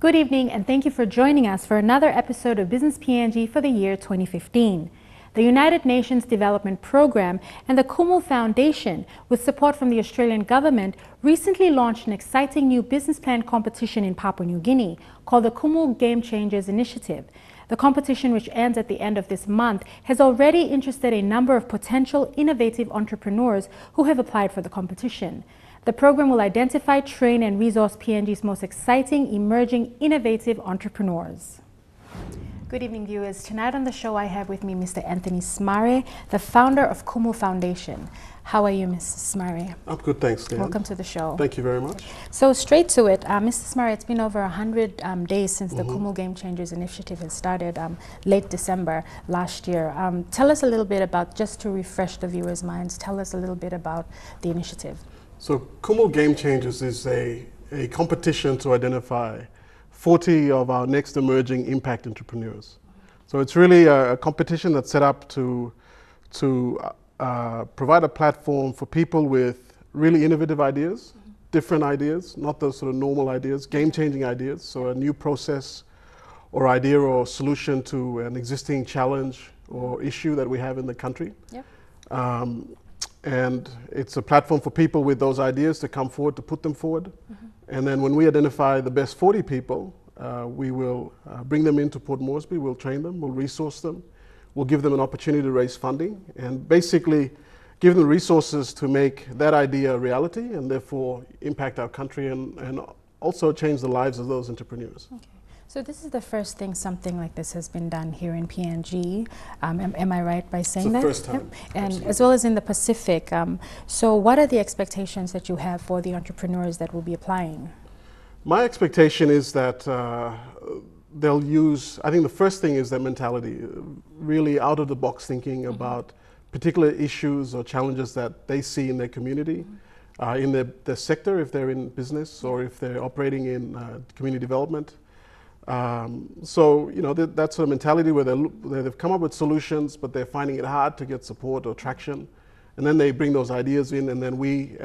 Good evening, and thank you for joining us for another episode of Business PNG for the year 2015. The United Nations Development Programme and the Kumul Foundation, with support from the Australian government, recently launched an exciting new business plan competition in Papua New Guinea called the Kumul Game Changers Initiative. The competition, which ends at the end of this month, has already interested a number of potential innovative entrepreneurs who have applied for the competition. The program will identify, train and resource PNG's most exciting, emerging, innovative entrepreneurs. Good evening, viewers. Tonight on the show I have with me Mr. Anthony Smare, the founder of Kumul Foundation. How are you, Mr. Smare? I'm good, thanks, Dan. Welcome to the show. Thank you very much. So straight to it, Mr. Smare, it's been over 100 days since the Kumul Game Changers Initiative has started late December last year. Tell us a little bit about, just to refresh the viewers' minds, tell us a little bit about the initiative. So Kumul Game Changers is a competition to identify 40 of our next emerging impact entrepreneurs. So it's really a competition that's set up to provide a platform for people with really innovative ideas, different ideas, not those sort of normal ideas, game-changing ideas. So a new process or idea or solution to an existing challenge or issue that we have in the country. Yep. And it's a platform for people with those ideas to come forward, to put them forward. And then when we identify the best 40 people, we will bring them into Port Moresby, we'll train them, we'll resource them, we'll give them an opportunity to raise funding, and basically give them resources to make that idea a reality and therefore impact our country and also change the lives of those entrepreneurs. Okay. So this is the first thing something like this has been done here in PNG. Am I right by saying that? It's the first time. Yep. And as well as in the Pacific. So what are the expectations that you have for the entrepreneurs that will be applying? My expectation is that they'll use, I think the first thing is their mentality, really out of the box thinking about particular issues or challenges that they see in their community, in their sector, if they're in business or if they're operating in community development. So, you know, that sort of mentality where they've come up with solutions, but they're finding it hard to get support or traction. And then they bring those ideas in, and then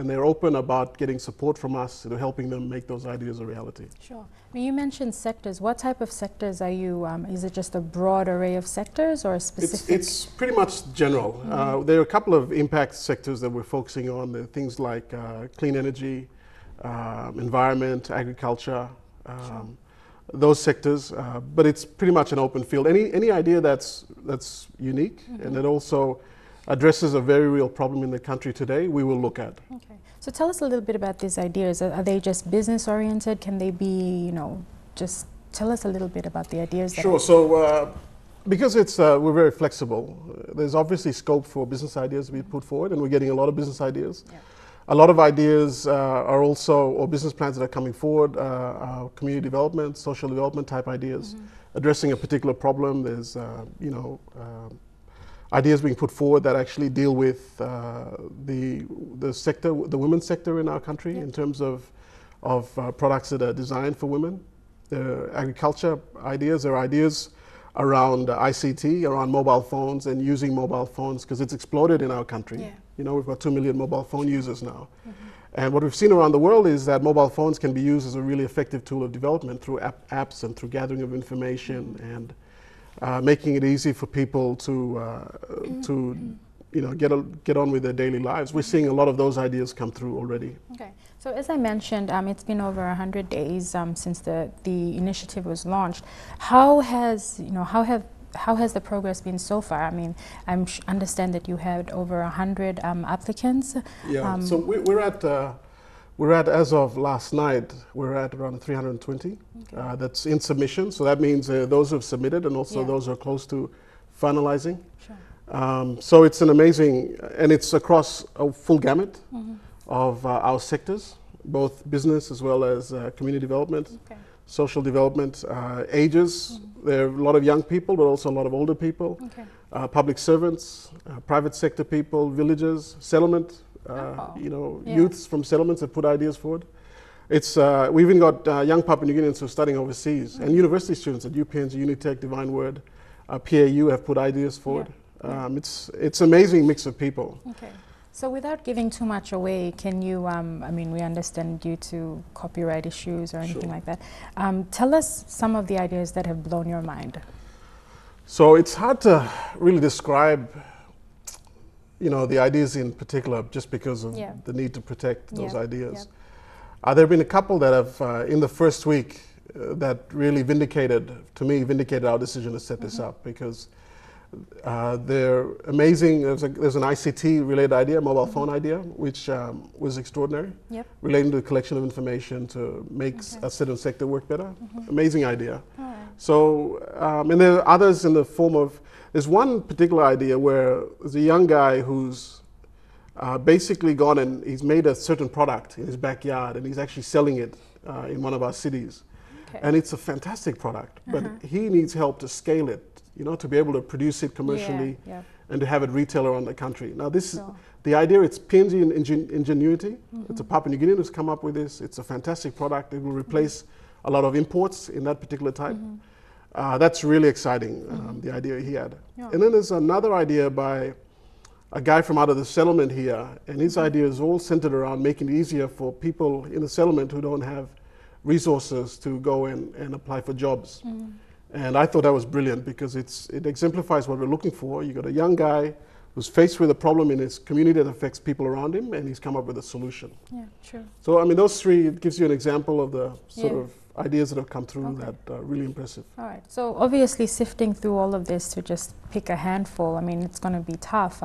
they're open about getting support from us to helping them make those ideas a reality. Sure. I mean, you mentioned sectors. What type of sectors are you, is it just a broad array of sectors or a specific? It's pretty much general. There are a couple of impact sectors that we're focusing on. There are things like clean energy, environment, agriculture, those sectors, but it's pretty much an open field. Any idea that's unique and that also addresses a very real problem in the country today, we will look at. Okay. So tell us a little bit about these ideas. Are they just business oriented? Can they be, you know, just tell us a little bit about the ideas. Sure. So because we're very flexible, there's obviously scope for business ideas to be put forward, and we're getting a lot of business ideas. Yeah. A lot of ideas are also, or business plans that are coming forward, community development, social development type ideas, addressing a particular problem. There's, you know, ideas being put forward that actually deal with the sector, the women's sector in our country, in terms of products that are designed for women. There are agriculture ideas, there are ideas around ICT, around mobile phones and using mobile phones, because it's exploded in our country. Yeah. You know, we've got 2 million mobile phone users now. And what we've seen around the world is that mobile phones can be used as a really effective tool of development through apps and through gathering of information and making it easy for people to you know, get on with their daily lives. We're seeing a lot of those ideas come through already. Okay. So as I mentioned, it's been over 100 days since the initiative was launched. How has the progress been so far? I mean, I understand that you had over 100 applicants. Yeah. So we're at, as of last night, we're at around 320. Okay. That's in submission. So that means those who have submitted and also those who are close to finalizing. Sure. So it's an amazing, and it's across a full gamut of our sectors, both business as well as community development, social development, ages. There are a lot of young people, but also a lot of older people, public servants, private sector people, villagers, settlement, you know, youths from settlements that put ideas forward. It's, we've even got young Papua New Guineans who are studying overseas, and university students at UPNG, Unitec, Divine Word, PAU have put ideas forward. It's an amazing mix of people. Okay. So without giving too much away, can you, I mean, we understand due to copyright issues or anything like that, tell us some of the ideas that have blown your mind. So it's hard to really describe, you know, the ideas in particular just because of the need to protect those ideas. There have been a couple that have, in the first week, that really vindicated our decision to set this up, because they're amazing. There's an ICT related idea, mobile phone idea, which was extraordinary, relating to the collection of information to make a certain sector work better. Amazing idea. So, and there are others in the form of, there's one particular idea where there's a young guy who's basically gone and he's made a certain product in his backyard and he's actually selling it in one of our cities. And it's a fantastic product, but he needs help to scale it, you know, to be able to produce it commercially and to have it retail around the country. Now this is the idea, it's PNG ingenuity. It's a Papua New Guinea who's come up with this. It's a fantastic product. It will replace a lot of imports in that particular type. That's really exciting, the idea he had. And then there's another idea by a guy from out of the settlement here, and his idea is all centered around making it easier for people in the settlement who don't have resources to go and apply for jobs. And I thought that was brilliant because it exemplifies what we're looking for. You got a young guy who's faced with a problem in his community that affects people around him, and he's come up with a solution. Yeah, true. So I mean, those three, it gives you an example of the sort of ideas that have come through that are really impressive. All right. So obviously sifting through all of this to just pick a handful, I mean, it's going to be tough.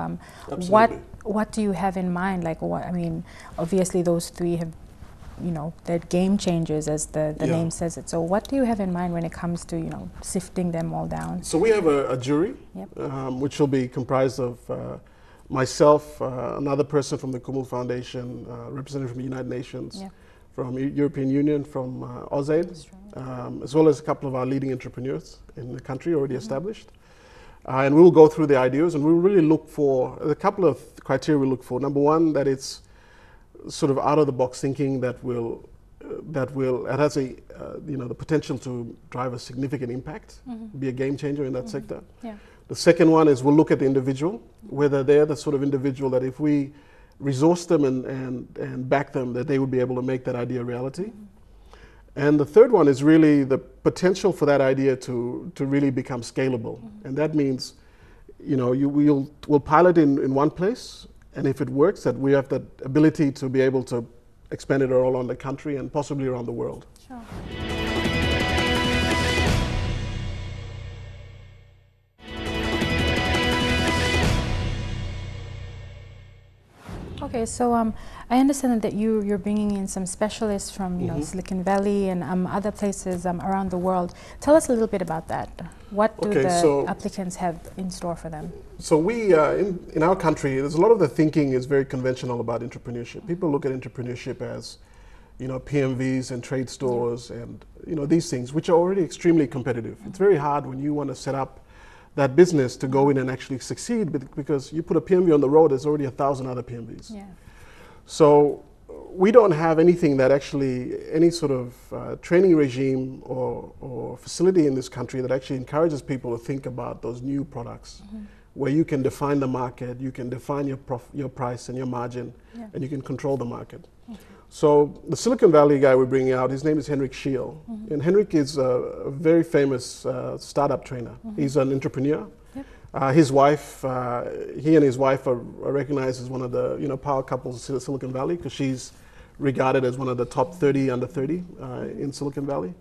What do you have in mind? Like, what, I mean, obviously those three have, you know, they're game changers, as the name says it. So what do you have in mind when it comes to, you know, sifting them all down? So we have a jury, which will be comprised of myself, another person from the Kumul Foundation, representative from the United Nations, from European Union, from AusAid, as well as a couple of our leading entrepreneurs in the country already established. And we'll go through the ideas, and we'll really look for a couple of criteria we look for. Number one, that it's sort of out of the box thinking that it has a you know, the potential to drive a significant impact, be a game changer in that sector. The second one is we'll look at the individual, whether they're the sort of individual that if we resource them and back them, that they would be able to make that idea a reality. And the third one is really the potential for that idea to really become scalable. And that means, you know, we'll pilot in one place, and if it works, that we have the ability to be able to expand it all around the country and possibly around the world. Sure. Okay, so I understand that you're bringing in some specialists from you know, Silicon Valley and other places around the world. Tell us a little bit about that. What do the applicants have in store for them? So we, in our country, there's a lot of the thinking is very conventional about entrepreneurship. People look at entrepreneurship as, you know, PMVs and trade stores and, you know, these things, which are already extremely competitive. It's very hard when you want to set up that business to go in and actually succeed, because you put a PMV on the road, there's already 1,000 other PMVs. So we don't have anything that actually, any sort of training regime or facility in this country that actually encourages people to think about those new products, where you can define the market, you can define your price and your margin, and you can control the market. So the Silicon Valley guy we're bringing out, his name is Henrik Scheel. And Henrik is a very famous startup trainer. He's an entrepreneur. His wife, he and his wife are recognized as one of the, you know, power couples in Silicon Valley, because she's regarded as one of the top 30 under 30 in Silicon Valley.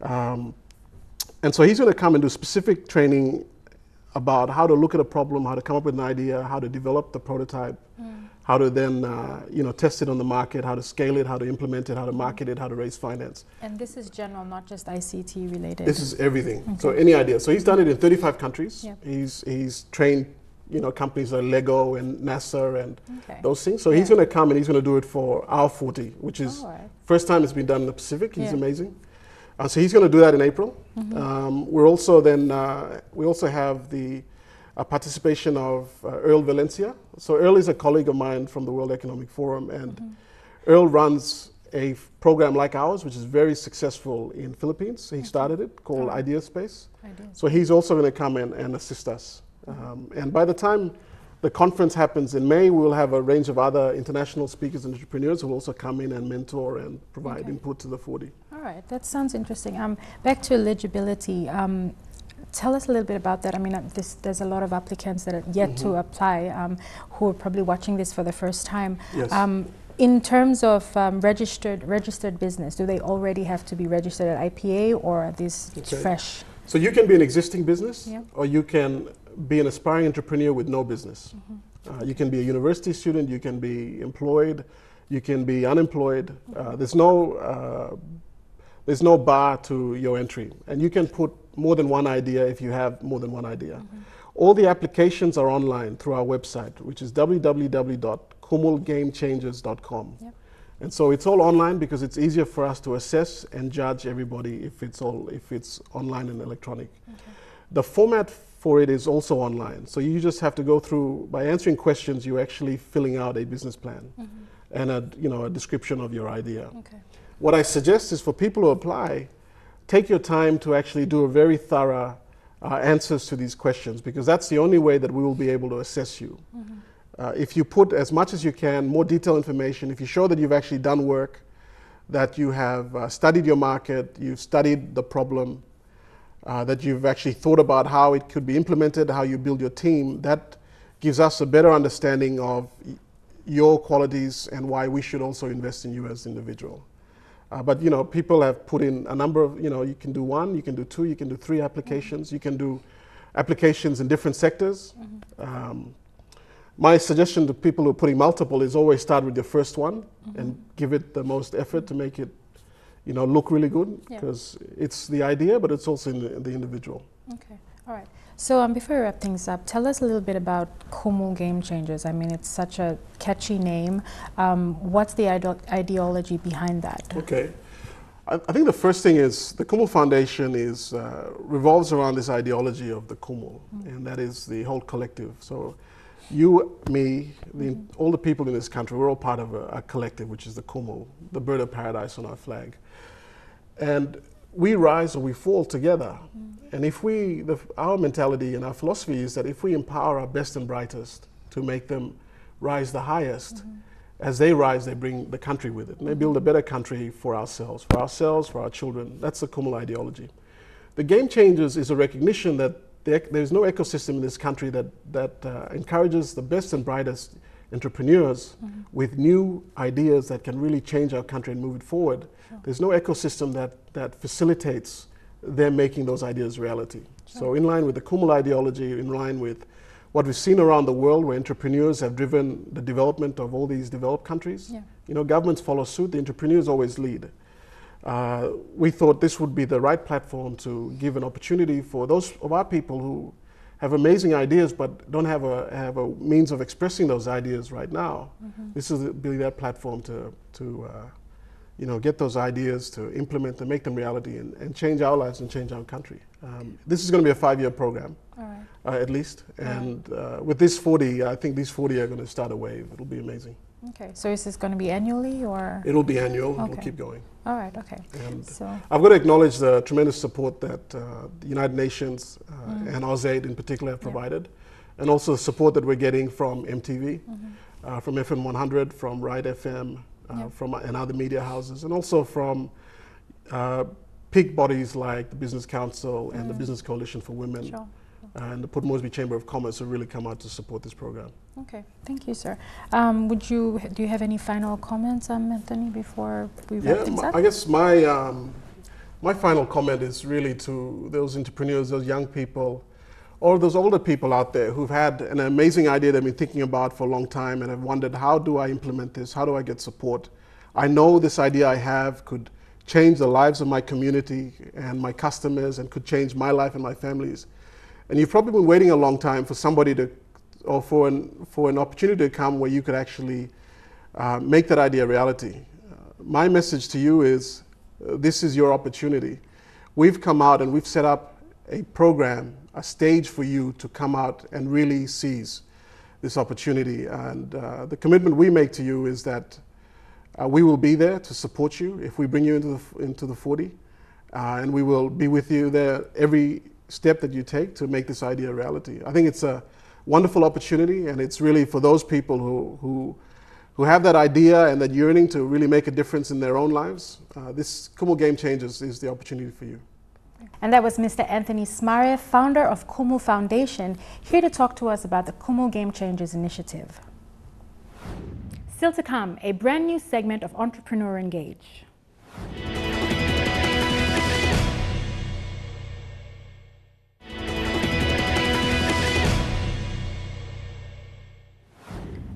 And so he's going to come and do specific training about how to look at a problem, how to come up with an idea, how to develop the prototype, how to then you know, test it on the market, how to scale it, how to implement it, how to market it, how to raise finance. And this is general, not just ICT related? This is everything. So any idea. So he's done it in 35 countries. He's trained, you know, companies like Lego and NASA and those things. So he's going to come and he's going to do it for our 40, which is first time it's been done in the Pacific. He's amazing. So he's going to do that in April. We're also then, we also have the participation of Earl Valencia. So Earl is a colleague of mine from the World Economic Forum, and Earl runs a program like ours, which is very successful in Philippines. He started it, called Idea Space. So he's also going to come in and assist us. And by the time The conference happens in May. We'll have a range of other international speakers and entrepreneurs who will also come in and mentor and provide input to the 40. All right, that sounds interesting. Back to eligibility. Tell us a little bit about that. I mean, there's a lot of applicants that are yet to apply who are probably watching this for the first time. Yes. In terms of registered business, do they already have to be registered at IPA, or are these fresh? So you can be an existing business, or you can be an aspiring entrepreneur with no business. You can be a university student, you can be employed, you can be unemployed. There's no bar to your entry, and you can put more than one idea if you have more than one idea. All the applications are online through our website, which is www.kumulgamechangers.com. And so it's all online because it's easier for us to assess and judge everybody if it's online and electronic. The format for it is also online. So you just have to go through, by answering questions, you're actually filling out a business plan and a description of your idea. What I suggest is for people who apply, take your time to actually do a very thorough answers to these questions, because that's the only way that we will be able to assess you. If you put as much as you can, more detailed information, if you show that you've actually done work, that you have studied your market, you've studied the problem, that you've actually thought about how it could be implemented, how you build your team, that gives us a better understanding of your qualities and why we should also invest in you as an individual. But people have put in a number of, you can do 1, you can do 2, you can do 3 applications, you can do applications in different sectors. My suggestion to people who are putting multiple is always start with your first one and give it the most effort to make it look really good, because it's the idea, but it's also in the individual. Okay, all right. So before we wrap things up, tell us a little bit about Kumul Game Changers. I mean, it's such a catchy name. What's the ideology behind that? Okay. I think the first thing is the Kumul Foundation revolves around this ideology of the Kumul, and that is the whole collective. So you, me, all the people in this country, we're all part of a collective, which is the Kumul, the bird of paradise on our flag. And we rise or we fall together. And if our mentality and our philosophy is that if we empower our best and brightest to make them rise the highest, as they rise, they bring the country with it. And they build a better country for ourselves, for our children. That's the Kumul ideology. The Game Changers is a recognition that there's no ecosystem in this country that encourages the best and brightest entrepreneurs with new ideas that can really change our country and move it forward. There's no ecosystem that facilitates them making those ideas reality. So in line with the Kumul ideology, in line with what we've seen around the world where entrepreneurs have driven the development of all these developed countries, governments follow suit, the entrepreneurs always lead. We thought this would be the right platform to give an opportunity for those of our people who have amazing ideas but don't have a means of expressing those ideas right now. This is really that platform to get those ideas, to implement them, make them reality, and change our lives and change our country. This is going to be a 5-year program, at least. And with this 40, I think these 40 are going to start a wave. It'll be amazing. Okay, so is this going to be annually, or? It'll be annual. It'll keep going. All right, okay. And I've got to acknowledge the tremendous support that the United Nations and AusAid in particular have provided, and also the support that we're getting from EMTV, from FM 100, from Ride FM, from and other media houses, and also from peak bodies like the Business Council and the Business Coalition for Women, and the Port Moresby Chamber of Commerce have really come out to support this program. Okay, thank you, sir. Do you have any final comments, Anthony, before we wrap things up? I guess my final comment is really to those entrepreneurs, those young people, or those older people out there who've had an amazing idea they've been thinking about for a long time and have wondered, how do I implement this? How do I get support? I know this idea I have could change the lives of my community and my customers and could change my life and my family's. And you've probably been waiting a long time for somebody or for an opportunity to come where you could actually make that idea a reality. My message to you is, this is your opportunity. We've come out and we've set up a program, a stage for you to come out and really seize this opportunity. And the commitment we make to you is that we will be there to support you if we bring you into the 40, and we will be with you there every step that you take to make this idea a reality. I think it's a wonderful opportunity, and it's really for those people who have that idea and that yearning to really make a difference in their own lives. This Kumul Game Changers is the opportunity for you. And that was Mr. Anthony Smare, founder of Kumul Foundation, here to talk to us about the Kumul Game Changers Initiative. Still to come, a brand new segment of Entrepreneur Engage.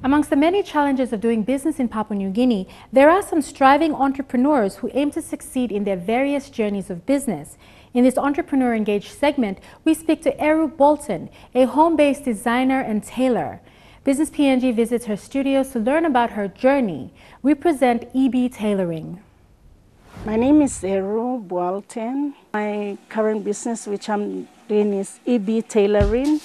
Amongst the many challenges of doing business in Papua New Guinea, there are some striving entrepreneurs who aim to succeed in their various journeys of business. In this Entrepreneur Engage segment, we speak to Eru Bolton, a home-based designer and tailor. Business PNG visits her studios to learn about her journey. We present EB Tailoring. My name is Eru Bolton. My current business, which I'm doing, is EB Tailoring.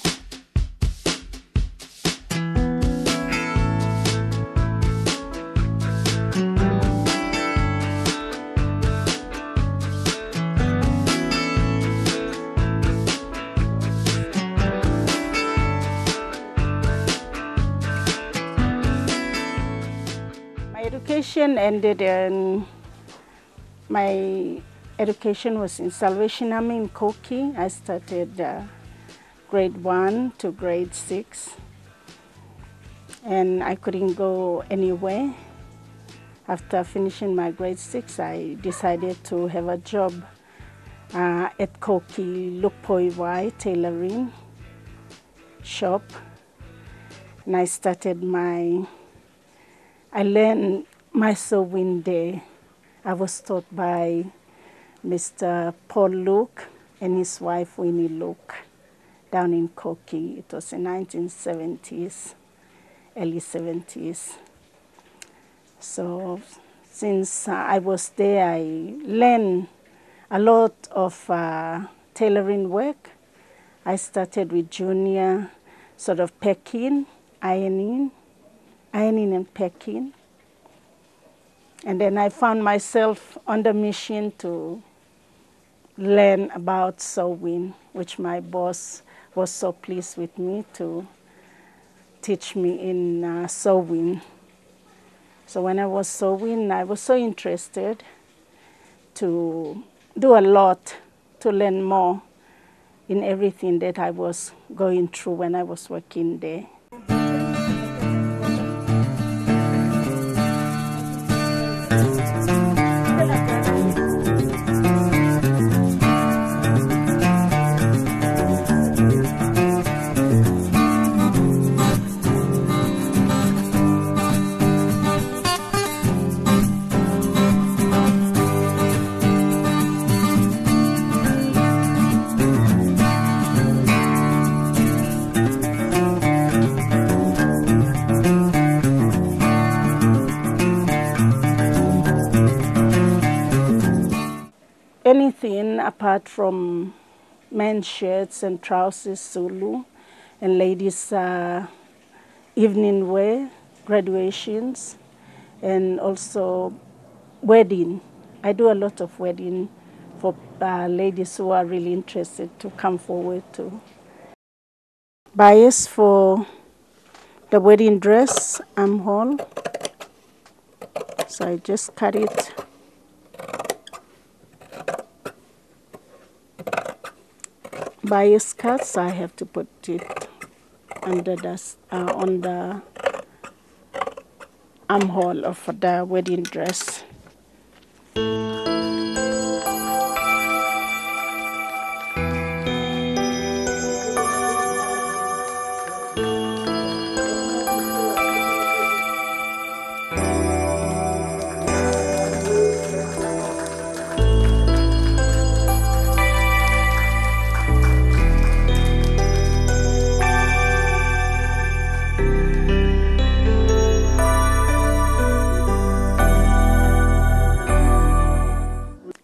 Education ended and my education was in Salvation Army in Koki. I started grade 1 to grade 6 and I couldn't go anywhere. After finishing my grade 6, I decided to have a job at Koki Lukpoiwai tailoring shop, and I learned my sewing there. I was taught by Mr. Paul Luke and his wife Winnie Luke down in Koki. It was in 1970s, early 70s. So since I was there, I learned a lot of tailoring work. I started with junior, sort of packing, ironing and packing. And then I found myself on the mission to learn about sewing, which my boss was so pleased with me to teach me in sewing. So when I was sewing, I was so interested to do a lot, to learn more in everything that I was going through when I was working there. Anything apart from men's shirts and trousers, Zulu, and ladies' evening wear, graduations, and also wedding. I do a lot of wedding for ladies who are really interested to come forward to. Bias for the wedding dress armhole. So I just cut it. Bias cuts, I have to put it under on the armhole of the wedding dress.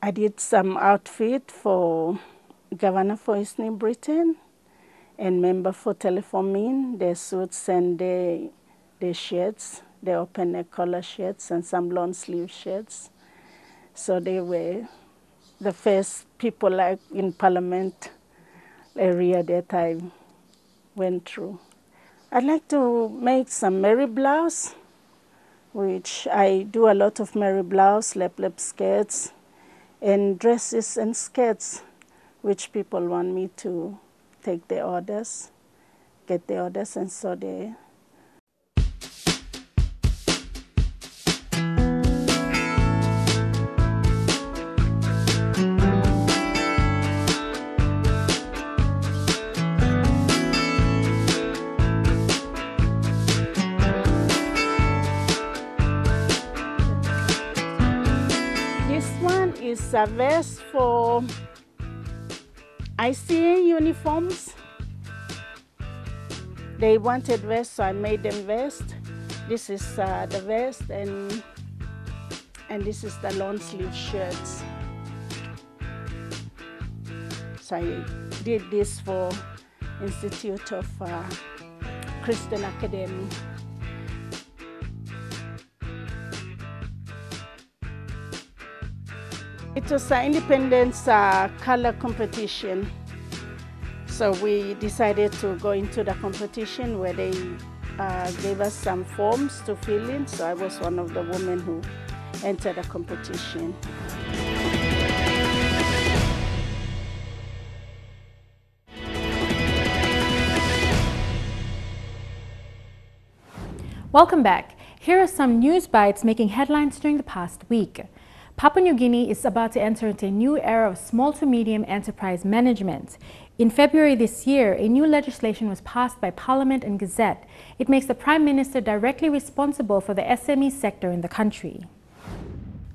I did some outfit for Governor for East New Britain and member for Teleformin, their suits and their shirts. They open their collar shirts and some long sleeve shirts. So they were the first people like in Parliament area that I went through. I'd like to make some Mary blouse, which I do a lot of Mary blouse, lap skirts, and dresses and skirts, which people want me to take the orders, get the orders, and sew there. This one is a vest for ICA uniforms. They wanted vests, so I made them vest. This is the vest, and this is the long sleeve shirts. So I did this for Institute of Christian Academy. It was an independence color competition. So we decided to go into the competition where they gave us some forms to fill in. So I was one of the women who entered the competition. Welcome back. Here are some news bites making headlines during the past week. Papua New Guinea is about to enter into a new era of small to medium enterprise management. In February this year, a new legislation was passed by Parliament and Gazette. It makes the Prime Minister directly responsible for the SME sector in the country.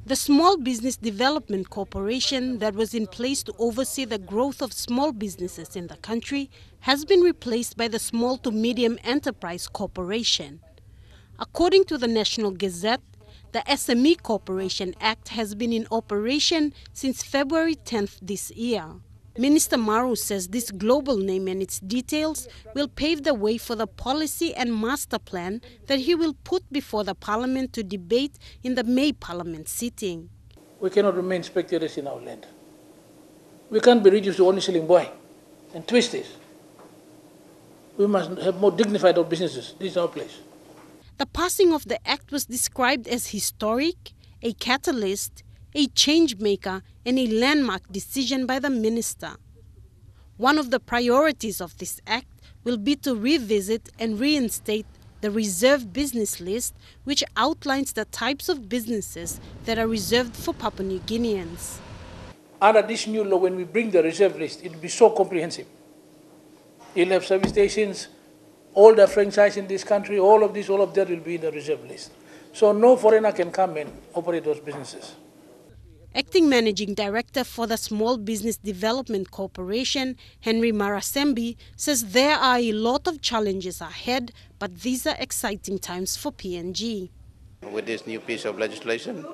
The Small Business Development Corporation that was in place to oversee the growth of small businesses in the country has been replaced by the Small to Medium Enterprise Corporation. According to the National Gazette, the SME Corporation Act has been in operation since February 10th this year. Minister Maru says this global name and its details will pave the way for the policy and master plan that he will put before the Parliament to debate in the May Parliament sitting. We cannot remain spectators in our land. We can't be reduced to only selling boy and twisties. We must have more dignified our businesses. This is our place. The passing of the act was described as historic, a catalyst, a change maker, and a landmark decision by the minister. One of the priorities of this act will be to revisit and reinstate the reserved business list, which outlines the types of businesses that are reserved for Papua New Guineans. Under this new law, when we bring the reserve list, it will be so comprehensive. You'll have service stations, all the franchise in this country, all of that will be in the reserve list. So no foreigner can come and operate those businesses. Acting Managing Director for the Small Business Development Corporation, Henry Marasembi, says there are a lot of challenges ahead, but these are exciting times for PNG. With this new piece of legislation,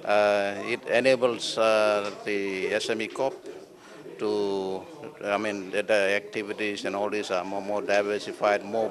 it enables the SME Corp to, the activities and all these are more diversified, more